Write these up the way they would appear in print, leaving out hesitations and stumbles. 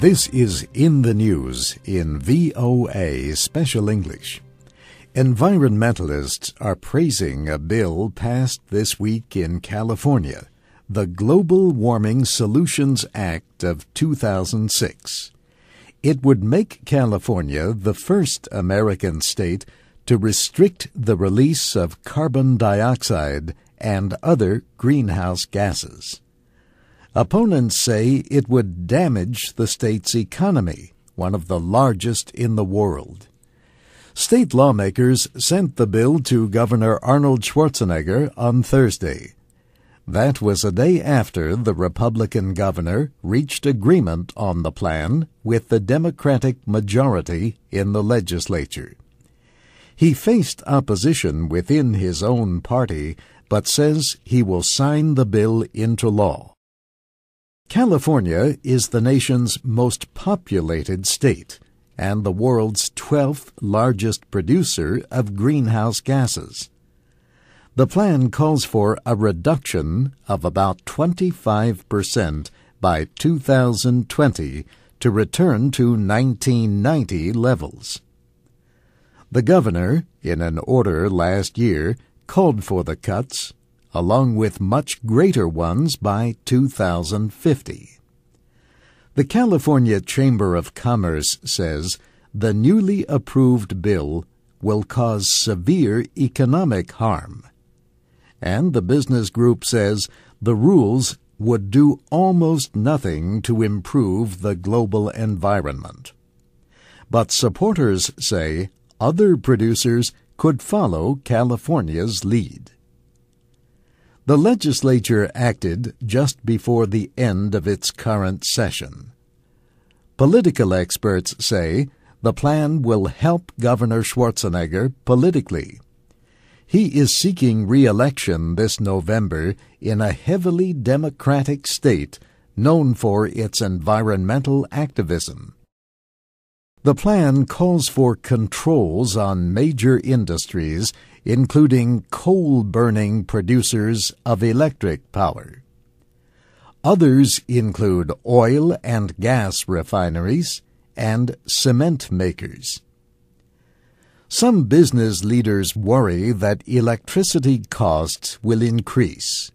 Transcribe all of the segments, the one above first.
This is In the News in VOA Special English. Environmentalists are praising a bill passed this week in California, the Global Warming Solutions Act of 2006. It would make California the first American state to restrict the release of carbon dioxide and other greenhouse gases. Opponents say it would damage the state's economy, one of the largest in the world. State lawmakers sent the bill to Governor Arnold Schwarzenegger on Thursday. That was a day after the Republican governor reached agreement on the plan with the Democratic majority in the legislature. He faced opposition within his own party, but says he will sign the bill into law. California is the nation's most populated state and the world's 12th largest producer of greenhouse gases. The plan calls for a reduction of about 25% by 2020 to return to 1990 levels. The governor, in an order last year, called for the cuts, along with much greater ones by 2050. The California Chamber of Commerce says the newly approved bill will cause severe economic harm. And the business group says the rules would do almost nothing to improve the global environment. But supporters say other producers could follow California's lead. The legislature acted just before the end of its current session. Political experts say the plan will help Governor Schwarzenegger politically. He is seeking re-election this November in a heavily Democratic state known for its environmental activism. The plan calls for controls on major industries, including coal-burning producers of electric power. Others include oil and gas refineries and cement makers. Some business leaders worry that electricity costs will increase.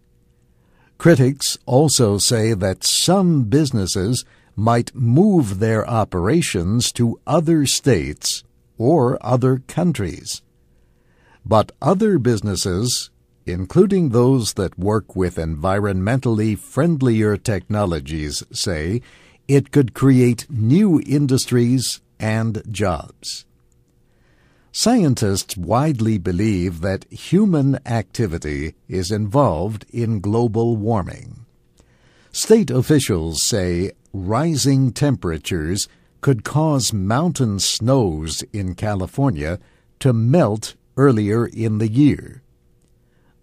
Critics also say that some businesses might move their operations to other states or other countries. But other businesses, including those that work with environmentally friendlier technologies, say it could create new industries and jobs. Scientists widely believe that human activity is involved in global warming. State officials say rising temperatures could cause mountain snows in California to melt earlier in the year.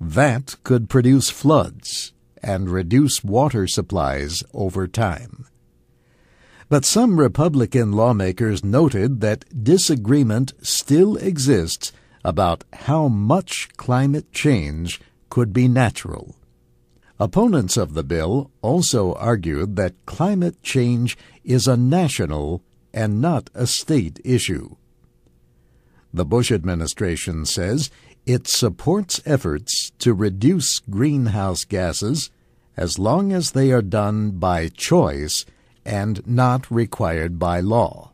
That could produce floods and reduce water supplies over time. But some Republican lawmakers noted that disagreement still exists about how much climate change could be natural. Opponents of the bill also argued that climate change is a national and not a state issue. The Bush administration says it supports efforts to reduce greenhouse gases as long as they are done by choice and not required by law.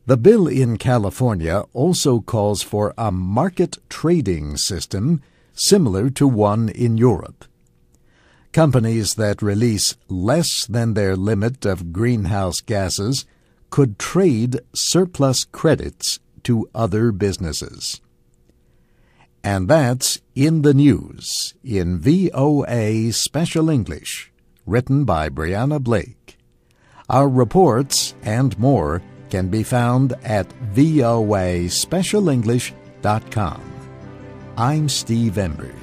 The bill in California also calls for a market trading system similar to one in Europe. Companies that release less than their limit of greenhouse gases could trade surplus credits to other businesses. And that's In the News in VOA Special English, written by Brianna Blake. Our reports and more can be found at voaspecialenglish.com. I'm Steve Ember.